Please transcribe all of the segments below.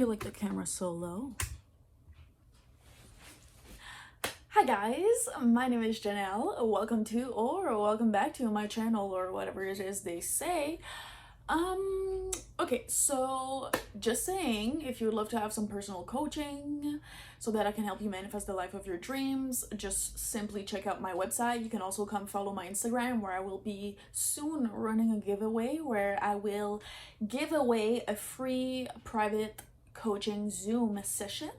feel like the camera's so low. Hi guys, my name is Janelle. Welcome back to my channel, or whatever it is they say. Okay, so just saying, if you would love to have some personal coaching so that I can help you manifest the life of your dreams, just simply check out my website. You can also come follow my Instagram, where I will be soon running a giveaway where I will give away a free private coaching Zoom session.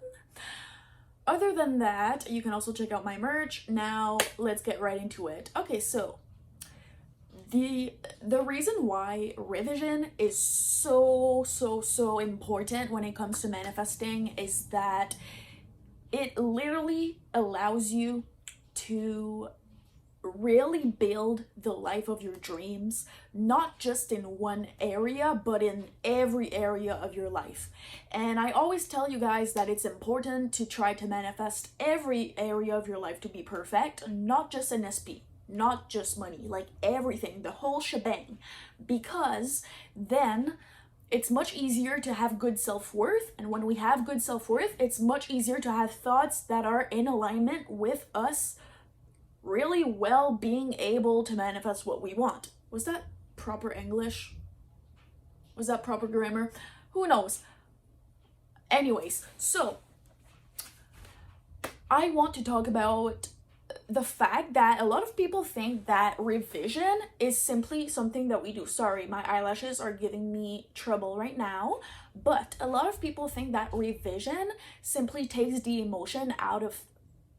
Other than that, you can also check out my merch. Now let's get right into it. Okay, so the reason why revision is so important when it comes to manifesting is that it literally allows you to really build the life of your dreams, not just in one area, but in every area of your life. And I always tell you guys that it's important to try to manifest every area of your life to be perfect, not just an SP, not just money, like everything, the whole shebang, because then it's much easier to have good self-worth. And when we have good self-worth, it's much easier to have thoughts that are in alignment with us really well being able to manifest what we want. Was that proper English? Was that proper grammar? Who knows? Anyways, so I want to talk about the fact that a lot of people think that revision is simply something that we do. Sorry, my eyelashes are giving me trouble right now. But a lot of people think that revision simply takes the emotion out of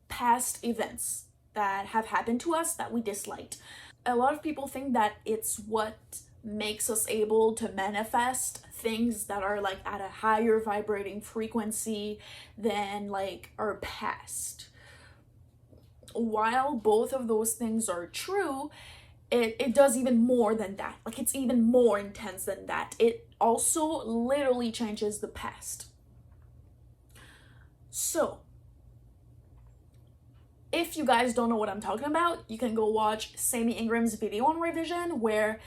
past events that have happened to us that we disliked. A lot of people think that it's what makes us able to manifest things that are like at a higher vibrating frequency than like our past. While both of those things are true, it does even more than that. Like, it's even more intense than that. It also literally changes the past. So if you guys don't know what I'm talking about, you can go watch Sammy Ingram's video on revision, where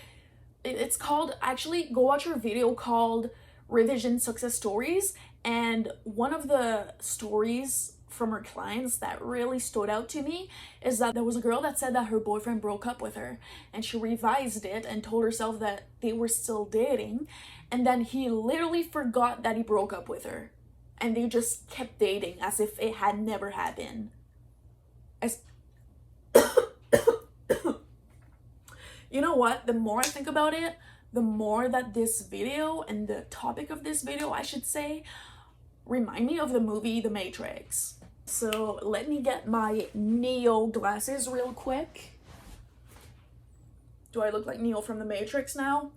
it's called, actually go watch her video called Revision Success Stories. And one of the stories from her clients that really stood out to me is that there was a girl that said that her boyfriend broke up with her, and she revised it and told herself that they were still dating, and then he literally forgot that he broke up with her, and they just kept dating as if it had never happened. You know what, the more I think about it, the more that this video and the topic of this video, I should say, remind me of the movie The Matrix. So let me get my Neo glasses real quick. Do I look like Neo from The Matrix now?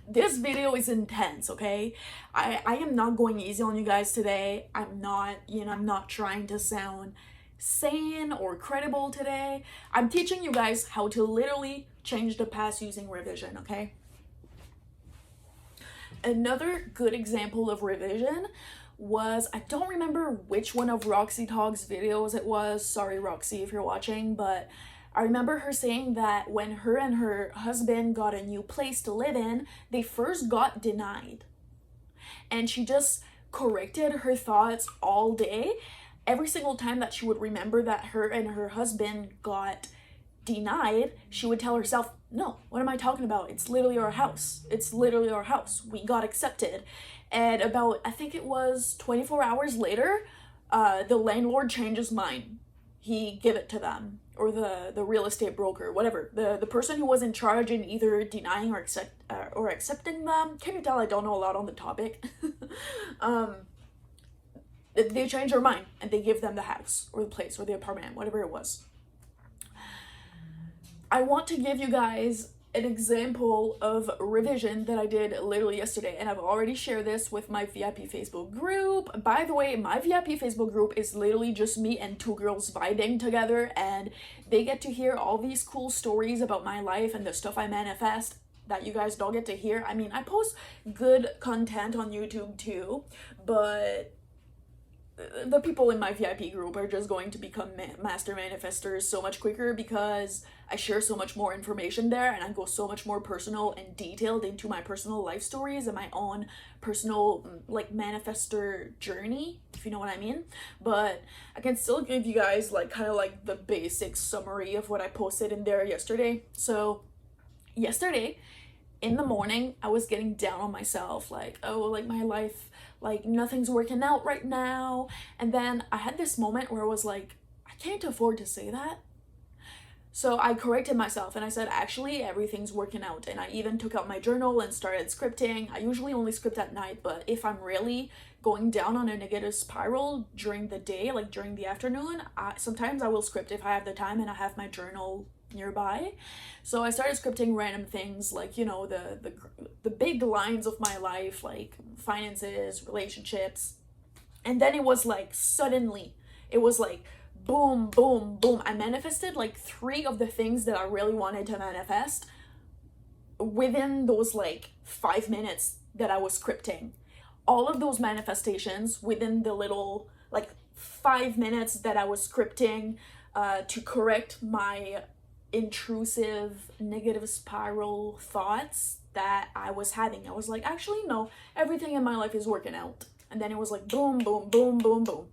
This video is intense, okay? I am not going easy on you guys today. I'm not trying to sound sane or credible today. I'm teaching you guys how to literally change the past using revision, okay? Another good example of revision was, I don't remember which one of Roxy Talk's videos it was. Sorry, Roxy, if you're watching, but I remember her saying that when her and her husband got a new place to live in, they first got denied. And she just corrected her thoughts all day. Every single time that she would remember that her and her husband got denied, she would tell herself, no, what am I talking about? It's literally our house. It's literally our house. We got accepted. And about, I think it was 24 hours later, the landlord changed his mind. He gave it to them, or the real estate broker, whatever. The person who was in charge in either denying or accepting them. Can you tell I don't know a lot on the topic? They changed their mind and they give them the house or the place or the apartment, whatever it was. I want to give you guys an example of revision that I did literally yesterday, and I've already shared this with my VIP Facebook group. By the way, my VIP Facebook group is literally just me and two girls vibing together, and they get to hear all these cool stories about my life and the stuff I manifest that you guys don't get to hear. I mean, I post good content on YouTube too, but the people in my VIP group are just going to become master manifestors so much quicker because I share so much more information there, and I go so much more personal and detailed into my personal life stories and my own personal like manifestor journey, if you know what I mean. But I can still give you guys like kind of like the basic summary of what I posted in there yesterday. So yesterday in the morning, I was getting down on myself, like, oh, like my life, like nothing's working out right now. And then I had this moment where I was like, I can't afford to say that. So I corrected myself and I said, actually, everything's working out. And I even took out my journal and started scripting. I usually only script at night, but if I'm really going down on a negative spiral during the day, like during the afternoon, sometimes I will script if I have the time and I have my journal nearby. So I started scripting random things like, you know, the big lines of my life, like finances, relationships. And then it was like suddenly it was like boom, boom, boom. I manifested like 3 of the things that I really wanted to manifest within those like 5 minutes that I was scripting. All of those manifestations within the little like 5 minutes that I was scripting to correct my intrusive negative spiral thoughts that I was having. I was like, actually, no, everything in my life is working out. And then it was like boom, boom, boom, boom, boom.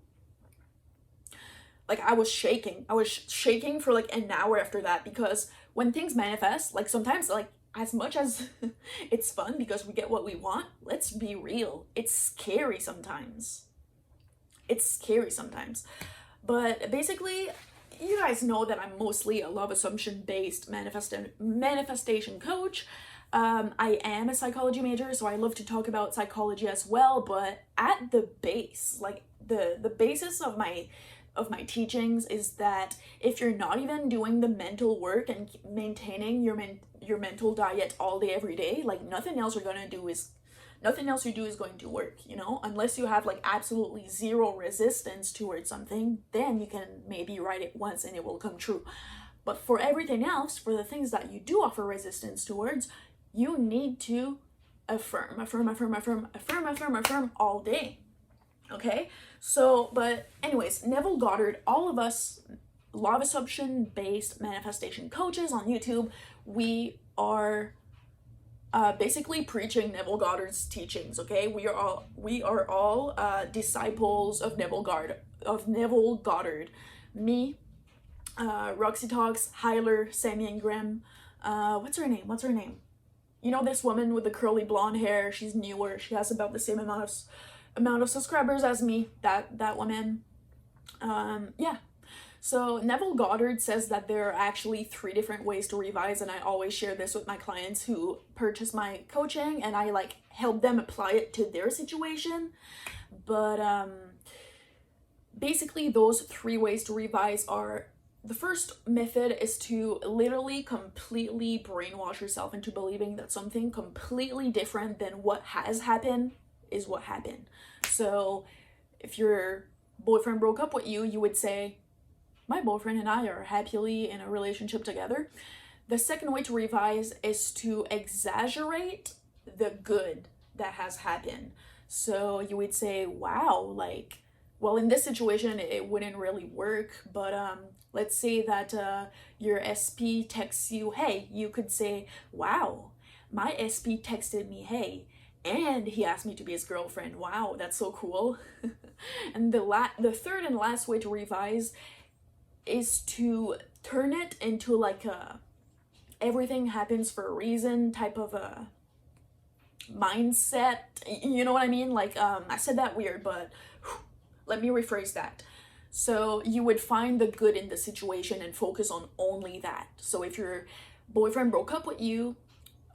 Like I was shaking for like an hour after that, because when things manifest, like sometimes, like as much as it's fun because we get what we want, let's be real, it's scary sometimes. But basically, you guys know that I'm mostly a love assumption based manifestation coach. I am a psychology major, so I love to talk about psychology as well, but at the base, like the basis of my teachings is that if you're not even doing the mental work and maintaining your mental diet all day every day, like nothing else you do is going to work, you know, unless you have like absolutely zero resistance towards something, then you can maybe write it once and it will come true. But for everything else, for the things that you do offer resistance towards, you need to affirm all day. Okay, so, but anyways, Neville Goddard, all of us law of assumption based manifestation coaches on YouTube, we are basically preaching Neville Goddard's teachings. Okay, we are all disciples of Neville Goddard. Me, Roxy Talks, Hyler, Sammy Ingram, what's her name? You know, this woman with the curly blonde hair, she's newer, she has about the same amount of subscribers as me, that woman. Yeah. So Neville Goddard says that there are actually 3 different ways to revise, and I always share this with my clients who purchase my coaching, and I like help them apply it to their situation. But basically those 3 ways to revise are, the first method is to literally completely brainwash yourself into believing that something completely different than what has happened is what happened. So if your boyfriend broke up with you, you would say, my boyfriend and I are happily in a relationship together. The second way to revise is to exaggerate the good that has happened. So you would say, wow, like, well, in this situation, it wouldn't really work, but let's say that your SP texts you, hey, you could say, wow, my SP texted me, hey, and he asked me to be his girlfriend. Wow, that's so cool. And the third and last way to revise is to turn it into like a everything happens for a reason type of a mindset. You know what I mean? Like, I said that weird, but let me rephrase that. So you would find the good in the situation and focus on only that. So if your boyfriend broke up with you,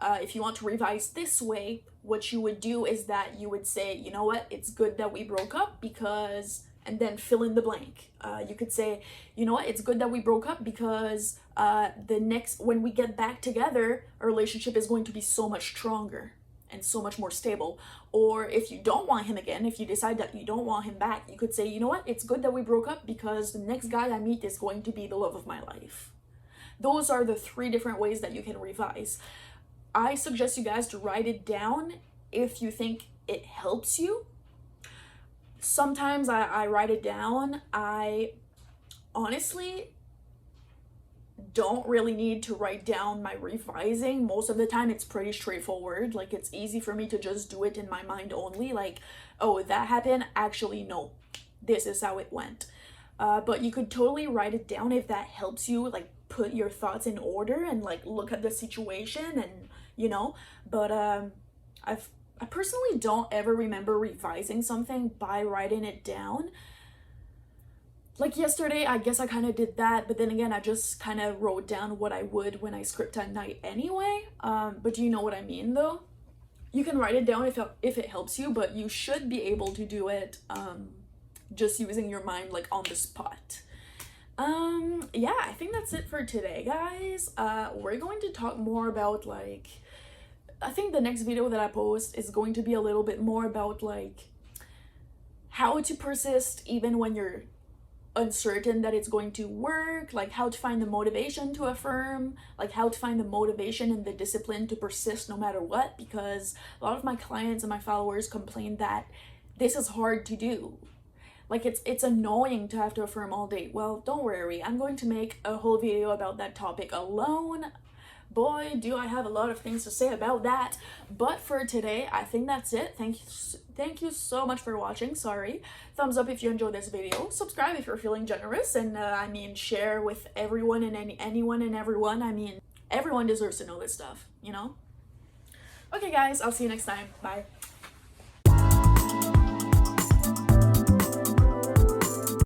if you want to revise this way, what you would do is that you would say, you know what, it's good that we broke up because, and then fill in the blank. You could say, you know what, it's good that we broke up because when we get back together, our relationship is going to be so much stronger and so much more stable. Or if you don't want him again, if you decide that you don't want him back, you could say, you know what, it's good that we broke up because the next guy I meet is going to be the love of my life. Those are the 3 different ways that you can revise. I suggest you guys to write it down if you think it helps you. sometimes I write it down. I honestly don't really need to write down my revising. Most of the time it's pretty straightforward. Like, it's easy for me to just do it in my mind only. Like, oh, that happened, actually no, this is how it went. But you could totally write it down if that helps you, like, put your thoughts in order and like look at the situation, and but I personally don't ever remember revising something by writing it down. Like yesterday, I guess I kind of did that, but then again, I just kind of wrote down what I would when I script at night anyway. But do you know what I mean though? You can write it down if it helps you, but you should be able to do it just using your mind, like, on the spot. Yeah, I think that's it for today, guys. We're going to talk more about, like, I think the next video that I post is going to be a little bit more about, like, how to persist even when you're uncertain that it's going to work, like how to find the motivation to affirm, like how to find the motivation and the discipline to persist no matter what, because a lot of my clients and my followers complain that this is hard to do. Like, it's annoying to have to affirm all day. Well, don't worry, I'm going to make a whole video about that topic alone. Boy, do I have a lot of things to say about that. But for today, I think that's it. Thank you so much for watching. Sorry. Thumbs up if you enjoyed this video. Subscribe if you're feeling generous. And I mean, share with everyone and anyone and everyone. I mean, everyone deserves to know this stuff, you know? Okay, guys, I'll see you next time. Bye.